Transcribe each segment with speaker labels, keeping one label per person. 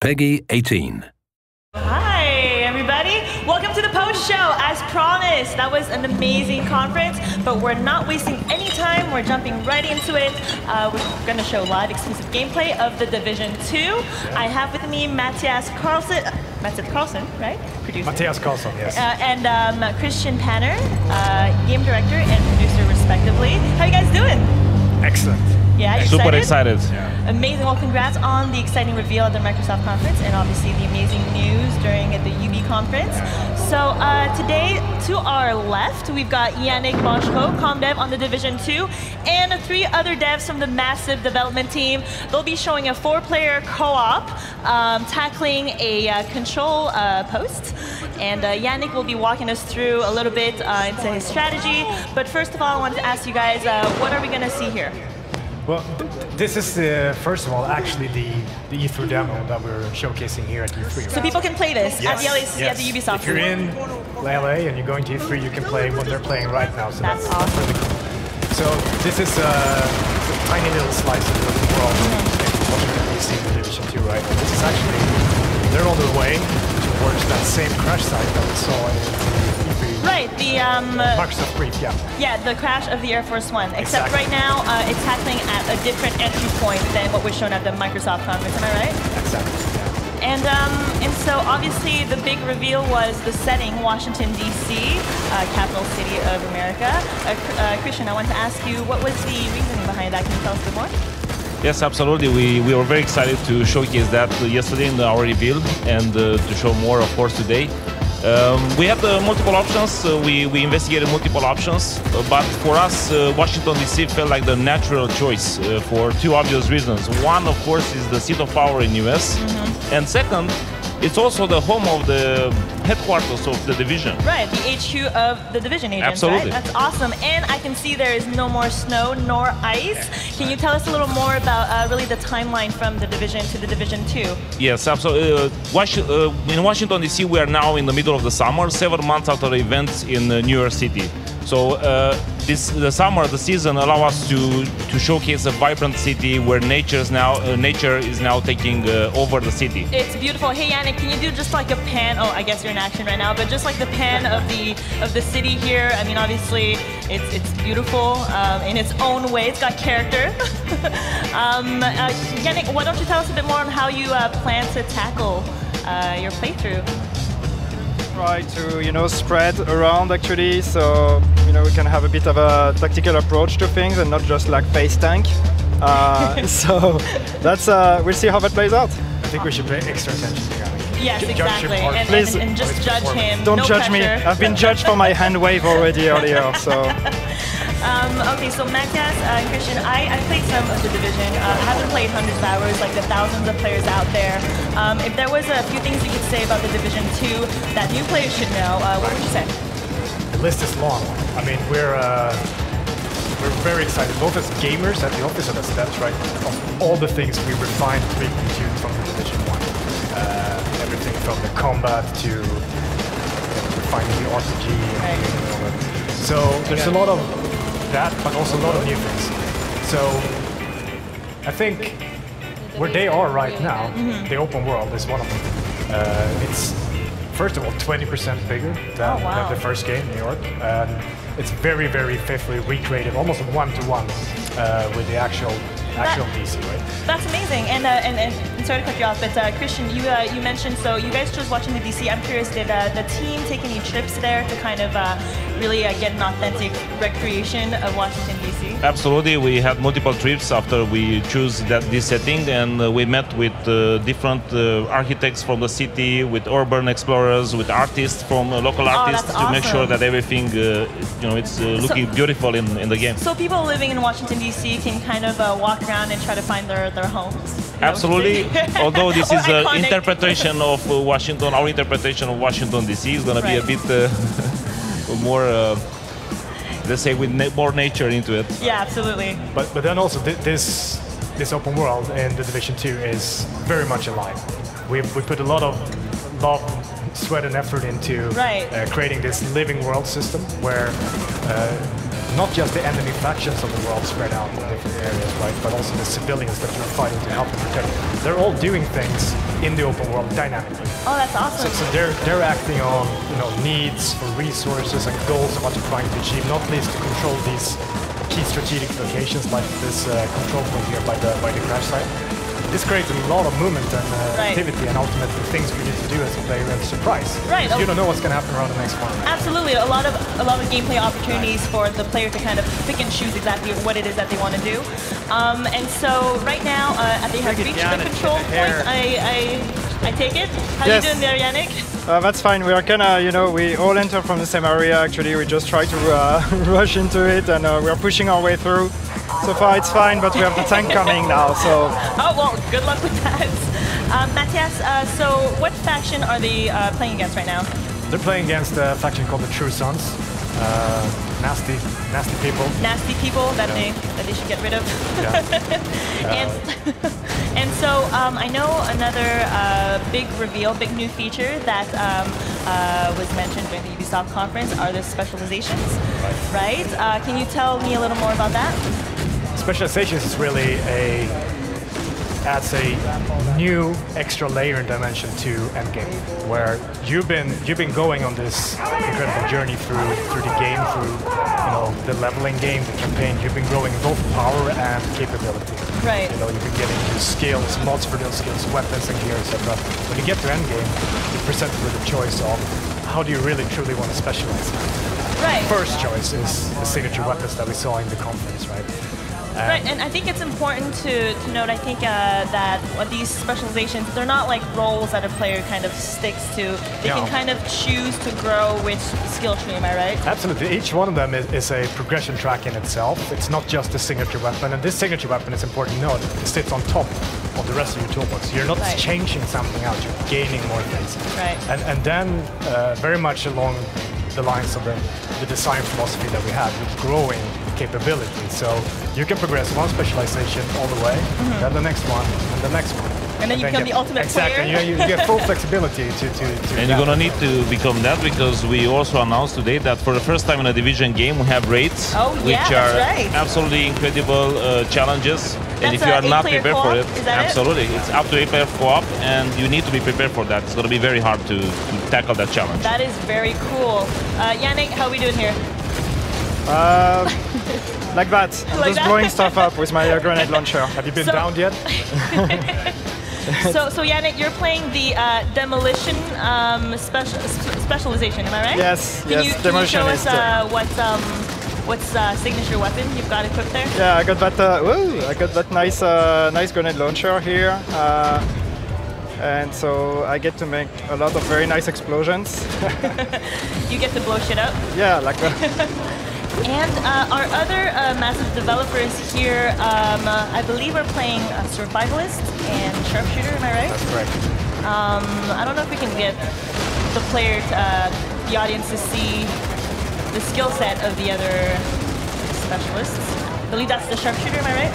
Speaker 1: Peggy 18.
Speaker 2: Hi, everybody. Welcome to the post show. As promised, that was an amazing conference, but we're not wasting any time. We're jumping right into it. We're going to show live exclusive gameplay of The Division 2. I have with me Matthias Carlson, right? Producer.
Speaker 3: Matthias Carlson, yes.
Speaker 2: And Christian Panner, game director and producer, respectively. How you guys doing?
Speaker 3: Excellent.
Speaker 2: Yeah,
Speaker 4: super excited.
Speaker 3: Yeah.
Speaker 2: Amazing. Well, congrats on the exciting reveal at the Microsoft conference and obviously the amazing news during the UB conference. So today, to our left, we've got Yannick Boschko, comm dev on The Division 2, and 3 other devs from the massive development team. They'll be showing a 4-player co-op tackling a control post. And Yannick will be walking us through a little bit into his strategy. But first of all, I wanted to ask you guys, what are we going to see here?
Speaker 3: Well, this is, first of all, actually the E3 demo that we're showcasing here at E3. Right?
Speaker 2: So people can play this at the LAC, at the Ubisoft.
Speaker 3: If you're in LA and you're going to E3, you can play what they're playing right now. So
Speaker 2: that's awesome.
Speaker 3: Really cool. So this is a tiny little slice of the world in Washington, D.C. in Division 2, right? And this is actually, they're on their way towards that same crash site that we saw in
Speaker 2: Right, the
Speaker 3: Microsoft Brief, yeah.
Speaker 2: Yeah, the crash of the Air Force One. Except
Speaker 3: exactly.
Speaker 2: right now, it's happening at a different entry point than what was shown at the Microsoft conference. Am I right?
Speaker 3: Exactly. Yeah.
Speaker 2: And so obviously the big reveal was the setting, Washington D.C., capital city of America. Christian, I want to ask you, what was the reasoning behind that? Can you tell us a bit more?
Speaker 4: Yes, absolutely. We were very excited to showcase that yesterday in our reveal and to show more, of course, today. We had multiple options. We investigated multiple options, but for us, Washington D.C. felt like the natural choice for 2 obvious reasons. One, of course, is the seat of power in US, and second, it's also the home of the headquarters of the Division.
Speaker 2: Right, the HQ of the Division agents,
Speaker 4: Absolutely.
Speaker 2: right? That's awesome. And I can see there is no more snow nor ice. Can you tell us a little more about really the timeline from the Division to the Division 2?
Speaker 4: Yes, absolutely. In Washington, D.C., we are now in the middle of the summer, 7 months after the events in New York City. So the summer, the season, allow us to showcase a vibrant city where nature is now taking over the city.
Speaker 2: It's beautiful. Hey Yannick, can you do just like a pan? Oh, I guess you're in action right now, but just like the pan of the city here. I mean, obviously, it's beautiful in its own way. It's got character. Yannick, why don't you tell us a bit more on how you plan to tackle your playthrough?
Speaker 5: Try to, spread around actually, so, we can have a bit of a tactical approach to things and not just like face tank. So that's, we'll see how that plays out.
Speaker 3: I think we should pay extra attention to Yannick.
Speaker 2: Yes, exactly, and just judge him.
Speaker 5: Don't
Speaker 2: no
Speaker 5: judge
Speaker 2: pressure.
Speaker 5: me. I've been judged for my hand wave already earlier, so.
Speaker 2: Okay, so Matthias and Christian, I played some of the Division. I haven't played hundreds of hours like the thousands of players out there. If there was a few things you could say about the Division 2 that new players should know, what would you say?
Speaker 3: The list is long. I mean, we're very excited, both as gamers at the office and as devs, right? Of all the things we refined and tuned from the Division 1. Everything from the combat to refining the RPG.
Speaker 2: Right.
Speaker 3: So there's a lot of that, but also a lot of new things. So I think where they are right now, the open world is one of them. It's first of all 20% bigger than the first game, New York. It's very, very faithfully recreated, almost one-to-one with the actual DC, right?
Speaker 2: That's amazing. And sorry to cut you off, but Christian, you mentioned, so you guys chose Washington DC. I'm curious, did the team take any trips there to kind of really get an authentic recreation of Washington DC?
Speaker 4: Absolutely. We had multiple trips after we chose this setting, and we met with different architects from the city, with urban explorers, with artists from local artists to make sure that everything, it's looking beautiful in the game.
Speaker 2: So people living in Washington DC can kind of walk around and try to find their homes.
Speaker 4: Absolutely. Although this is an interpretation of Washington, our interpretation of Washington DC is going to be a bit more, let's say, with more nature into it.
Speaker 2: Yeah, absolutely.
Speaker 3: But then also this open world in the Division 2 is very much alive. We put a lot of love, sweat, and effort into creating this living world system where not just the enemy factions of the world spread out in different areas, right, but also the civilians that you're fighting to help and protect. They're all doing things in the open world dynamically.
Speaker 2: Oh, that's awesome.
Speaker 3: So they're acting on needs for resources and goals of what you're trying to achieve, not least to control these key strategic locations like this control point here by the crash site. This creates a lot of movement and activity, and ultimately things we need to do as a player and surprise.
Speaker 2: Right.
Speaker 3: You don't know what's going to happen around the next corner.
Speaker 2: Absolutely, a lot of gameplay opportunities for the player to kind of pick and choose exactly what it is that they want to do. And so right now, they have reached the control point. I take it. How you doing there, Yannick?
Speaker 5: That's fine. We are kinda, we all enter from the same area. Actually, we just try to rush into it, and we are pushing our way through. So far, it's fine, but we have the tank coming now. So.
Speaker 2: Oh well, good luck with that. Matthias, so what faction are they playing against right now?
Speaker 3: They're playing against a faction called the True Sons. Nasty people.
Speaker 2: Nasty people that they should get rid of.
Speaker 3: Yeah.
Speaker 2: And so I know another big reveal, big new feature that was mentioned during the Ubisoft conference are the specializations, right? Can you tell me a little more about that?
Speaker 3: Specializations is really adds a new extra layer and dimension to endgame, where you've been going on this incredible journey through the game, through the leveling game, the campaign. You've been growing both power and capability.
Speaker 2: Right.
Speaker 3: You've been getting new skills, mods for those skills, weapons and gear, etc. When you get to endgame, you're presented with a choice of how do you really truly want to specialize.
Speaker 2: Right.
Speaker 3: First choice is the signature weapons that we saw in the conference, right?
Speaker 2: Right, and I think it's important to note, I think that these specializations, they're not like roles that a player kind of sticks to. They can kind of choose to grow which skill tree, am I right?
Speaker 3: Absolutely. Each one of them is a progression track in itself. It's not just a signature weapon, and this signature weapon, is important to note, it sits on top of the rest of your toolbox. You're not changing something out, you're gaining more things.
Speaker 2: Right.
Speaker 3: And then, very much along the lines of the design philosophy that we have, with growing capability. So you can progress one specialization all the way, then the next one, and the next one.
Speaker 2: And then you become the ultimate player.
Speaker 3: Exactly, you get full flexibility to
Speaker 4: and you're gonna need to become that, because we also announced today that for the first time in a Division game we have raids, which are absolutely incredible challenges. And if you are not prepared for it, absolutely, it's up to 8-player co-op, and you need to be prepared for that. It's gonna be very hard to tackle that challenge.
Speaker 2: That is very cool. Yannick, how are we doing here?
Speaker 5: Like that. I'm just blowing stuff up with my grenade launcher.
Speaker 3: Have you been downed yet?
Speaker 2: So Yannick, you're playing the demolition specialization, am I right?
Speaker 5: Yes.
Speaker 2: Can you show us what's signature weapon you've got equipped there?
Speaker 5: Yeah, I got that nice grenade launcher here. And so I get to make a lot of very nice explosions.
Speaker 2: You get to blow shit up?
Speaker 5: Yeah, like that.
Speaker 2: And our other massive developers here, I believe, are playing Survivalist and Sharpshooter, am I right?
Speaker 3: That's correct.
Speaker 2: I don't know if we can get the player, the audience, to see the skill set of the other specialists. I believe that's the Sharpshooter, am I right?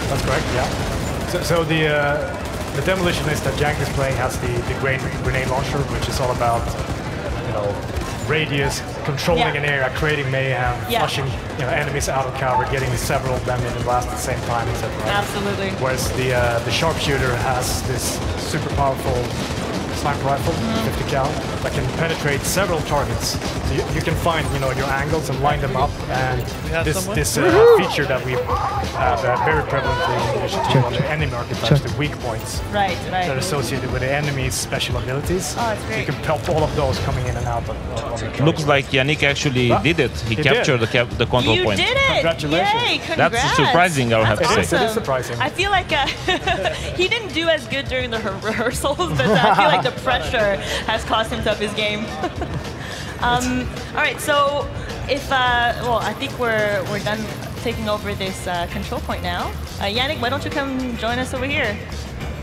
Speaker 3: That's correct, yeah. So the demolitionist that Jank is playing has the grenade launcher, which is all about, radius, controlling an area, creating mayhem, flushing enemies out of cover, getting several of them in the blast at the same time, etc.
Speaker 2: Absolutely.
Speaker 3: Whereas the sharpshooter has this super powerful sniper rifle, 50 cal, that can penetrate several targets. So you can find your angles and line them up, and this feature that we have very prevalently in Division 2 on the enemy archetypes, the weak points that are associated with the enemy's special abilities.
Speaker 2: Oh, that's great.
Speaker 3: You can pelt all of those coming in and out of the
Speaker 4: Looks like Yannick actually did it. He captured the control point.
Speaker 2: You did it!
Speaker 3: Congratulations.
Speaker 2: Yay, congrats.
Speaker 4: That's surprising, I would have to say.
Speaker 2: Awesome.
Speaker 3: It is surprising.
Speaker 2: I feel like he didn't do as good during the rehearsals, but I feel like the pressure has cost him to up his game. All right, so if I think we're done taking over this control point now. Yannick, why don't you come join us over here?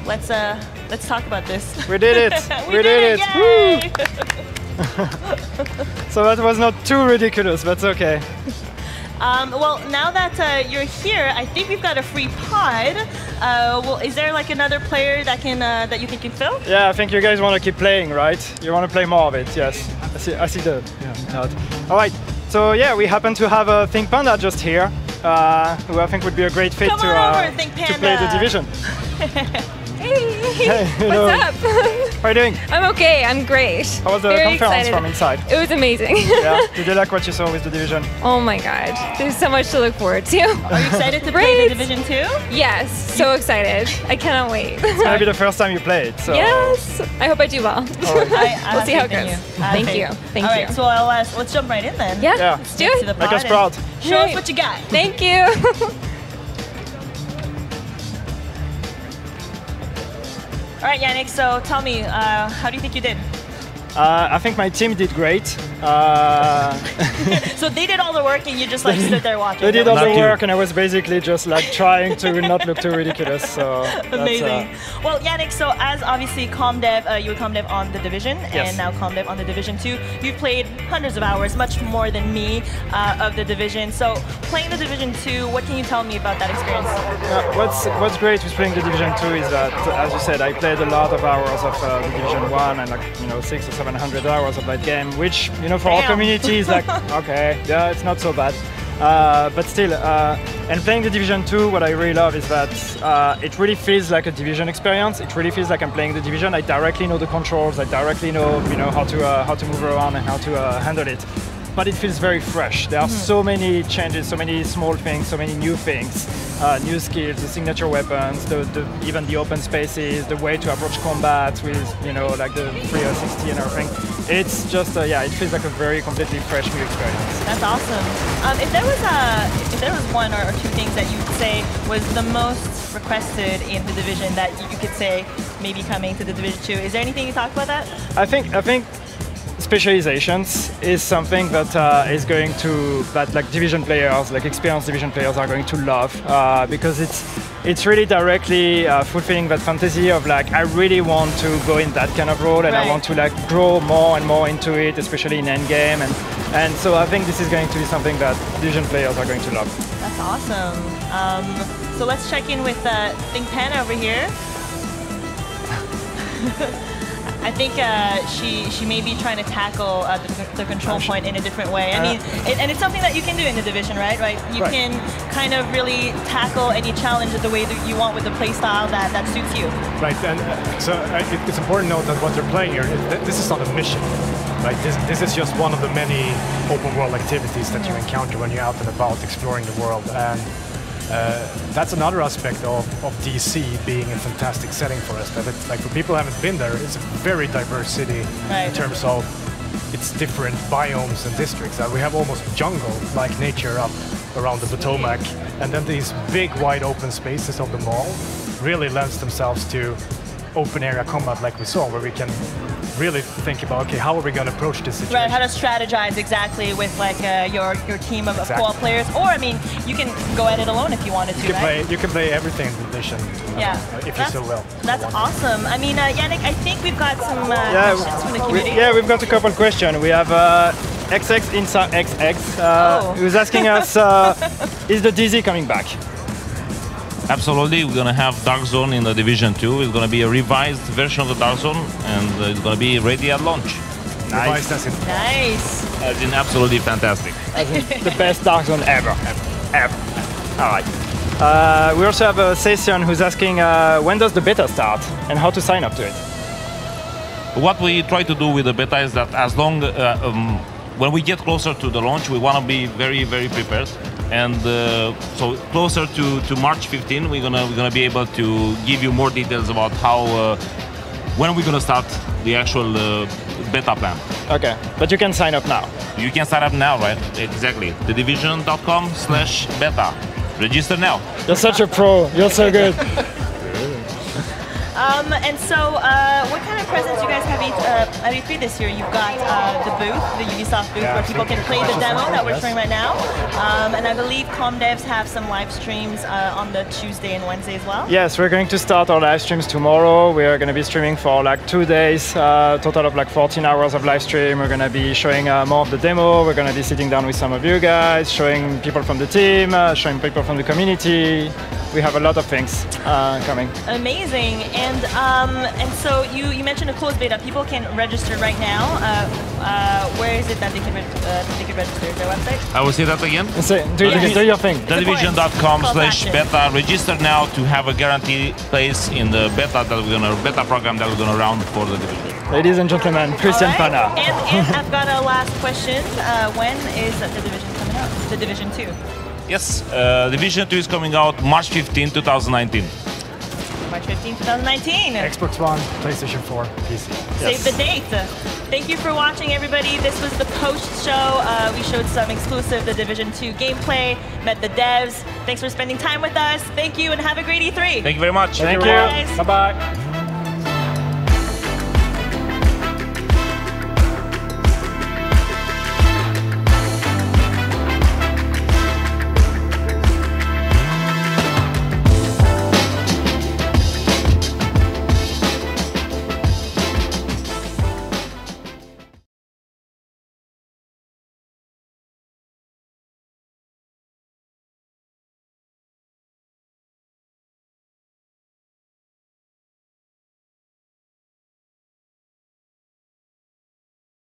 Speaker 2: Let's talk about this.
Speaker 5: We did it.
Speaker 2: we did it. Yay!
Speaker 5: So that was not too ridiculous. That's okay.
Speaker 2: Well, now that you're here, I think we've got a free pod. Well, is there like another player that you think can fill?
Speaker 5: Yeah, I think you guys want to keep playing, right? You want to play more of it, yes. I see the nod. All right. So yeah, we happen to have a Think Panda just here, who I think would be a great fit to play the Division. Hey, hello.
Speaker 1: What's up?
Speaker 5: How are you doing?
Speaker 1: I'm okay. I'm great.
Speaker 5: How was the
Speaker 1: Very
Speaker 5: conference
Speaker 1: excited.
Speaker 5: from inside?
Speaker 1: It was amazing.
Speaker 5: Yeah. Did you like what you saw with the Division?
Speaker 1: Oh my god. There's so much to look forward to.
Speaker 2: Are you excited to play
Speaker 1: Great.
Speaker 2: the Division 2?
Speaker 1: Yes, so excited. I cannot wait.
Speaker 5: It's gonna be the first time you play it, so.
Speaker 1: Yes. I hope I do well.
Speaker 2: I
Speaker 1: We'll see how it
Speaker 2: have faith in
Speaker 1: goes.
Speaker 2: you. I have
Speaker 1: Thank
Speaker 2: faith.
Speaker 1: you. Thank
Speaker 2: All
Speaker 1: you.
Speaker 2: right, so let's jump right in then.
Speaker 1: Yeah,
Speaker 5: Yeah.
Speaker 1: let's do
Speaker 2: To
Speaker 1: it.
Speaker 2: the
Speaker 5: Make us
Speaker 2: pod
Speaker 5: proud.
Speaker 2: and Show us
Speaker 1: Great.
Speaker 2: what you got.
Speaker 1: Thank you.
Speaker 2: All right, Yannick, so tell me, how do you think you did?
Speaker 5: I think my team did great.
Speaker 2: So they did all the work and you just like stood there watching.
Speaker 5: They did all
Speaker 4: Not
Speaker 5: the
Speaker 4: you.
Speaker 5: work, and I was basically just like trying to not look too ridiculous. So that's,
Speaker 2: Amazing. Well, Yannick, so as obviously comm dev, you were comm dev on the Division,
Speaker 5: Yes.
Speaker 2: and now comm dev on the Division 2. You've played hundreds of hours, much more than me, of the Division. So playing the Division 2, what can you tell me about that experience?
Speaker 5: what's great with playing the Division 2 is that, as you said, I played a lot of hours of the Division 1 and 600 or 700 hours of that game, which for our
Speaker 2: Damn.
Speaker 5: community is like okay, yeah, it's not so bad. But still, and playing the Division 2, what I really love is that it really feels like a Division experience. It really feels like I'm playing the Division. I directly know the controls. I directly know how to move around and how to handle it. But it feels very fresh. There are so many changes, so many small things, so many new things, new skills, the signature weapons, even the open spaces, the way to approach combat with like the 360 and everything. It's just it feels like a very completely fresh new experience.
Speaker 2: That's awesome. If there was one or two things that you'd say was the most requested in the Division that you could say maybe coming to the Division 2, is there anything you talked about that?
Speaker 5: I think specializations is something that like Division players, like experienced Division players, are going to love because it's really directly fulfilling that fantasy of like I really want to go in that kind of role and I
Speaker 2: Right.
Speaker 5: want to like grow more and more into it, especially in endgame, and so I think this is going to be something that Division players are going to love.
Speaker 2: That's awesome. So let's check in with Think Pen over here. I think she may be trying to tackle the control point in a different way. I mean, and it's something that you can do in the Division, right? You
Speaker 5: Right.
Speaker 2: can kind of really tackle any challenge the way that you want with the playstyle that suits you.
Speaker 3: Right, and so it's important to note that what they're playing here, this is not a mission. Right, this is just one of the many open world activities that you encounter when you're out and about exploring the world. And that's another aspect of DC being a fantastic setting for us. That it's like for people who haven't been there, it's a very diverse city
Speaker 2: Right.
Speaker 3: in terms of its different biomes and districts. We have almost jungle-like nature up around the Potomac, and then these big, wide open spaces of the mall really lends themselves to open area combat like we saw, where we can really think about, okay, how are we going to approach this situation?
Speaker 2: Right, how to strategize exactly with like your team of
Speaker 3: Exactly.
Speaker 2: co-op players, or I mean, you can go at it alone if you wanted to, right?
Speaker 3: You can play everything in the Division,
Speaker 2: Yeah,
Speaker 3: if you so will.
Speaker 2: That's awesome. I mean, Yannick, I think we've got some questions from the
Speaker 5: we,
Speaker 2: community.
Speaker 5: yeah, we've got a couple questions. We have XX Inside XX who's asking us, is the DZ coming back?
Speaker 4: Absolutely, we're gonna have Dark Zone in the Division 2. It's gonna be a revised version of the Dark Zone, and it's gonna be ready at launch.
Speaker 3: Revised as in
Speaker 2: Nice.
Speaker 4: As in absolutely fantastic.
Speaker 5: As in the best Dark Zone ever. All right. We also have a session who's asking when does the beta start and how to sign up to it.
Speaker 4: What we try to do with the beta is that as long when we get closer to the launch, we want to be very, very prepared. And so closer to March 15, we're gonna be able to give you more details about how when we're gonna start the actual beta plan.
Speaker 5: Okay, but you can sign up now.
Speaker 4: You can sign up now, right? Exactly. thedivision.com/beta. Register now.
Speaker 5: You're such a pro. You're so good.
Speaker 2: And so, what kind of presents you guys have at E3 this year? You've got the booth, the Ubisoft booth, where people can play the demo that we're showing right now. And I believe comm devs have some live streams on the Tuesday and Wednesday as well.
Speaker 5: Yes, we're going to start our live streams tomorrow. We are going to be streaming for like 2 days, total of like 14 hours of live stream. We're going to be showing more of the demo. We're going to be sitting down with some of you guys, showing people from the team, showing people from the community. We have a lot of things coming.
Speaker 2: Amazing. And so you mentioned a closed beta. People can register right now. Where is it that they can register? Is their website?
Speaker 4: I will say that again.
Speaker 5: Do your thing.
Speaker 4: TheDivision.com/beta. Register now to have a guaranteed place in the beta program that we're gonna run for the Division.
Speaker 5: Ladies and gentlemen, Christian
Speaker 2: All right.
Speaker 5: Pana.
Speaker 2: And I've got a last question. When is the Division coming out? The Division 2.
Speaker 4: Yes, Division 2 is coming out March 15, 2019.
Speaker 2: March 15, 2019.
Speaker 3: Xbox One, PlayStation 4, PC.
Speaker 2: Save the date. Thank you for watching, everybody. This was the post-show. We showed some exclusive The Division 2 gameplay, met the devs. Thanks for spending time with us. Thank you, and have a great E3.
Speaker 4: Thank you very much.
Speaker 5: Thank
Speaker 2: you.
Speaker 5: you. Bye-bye.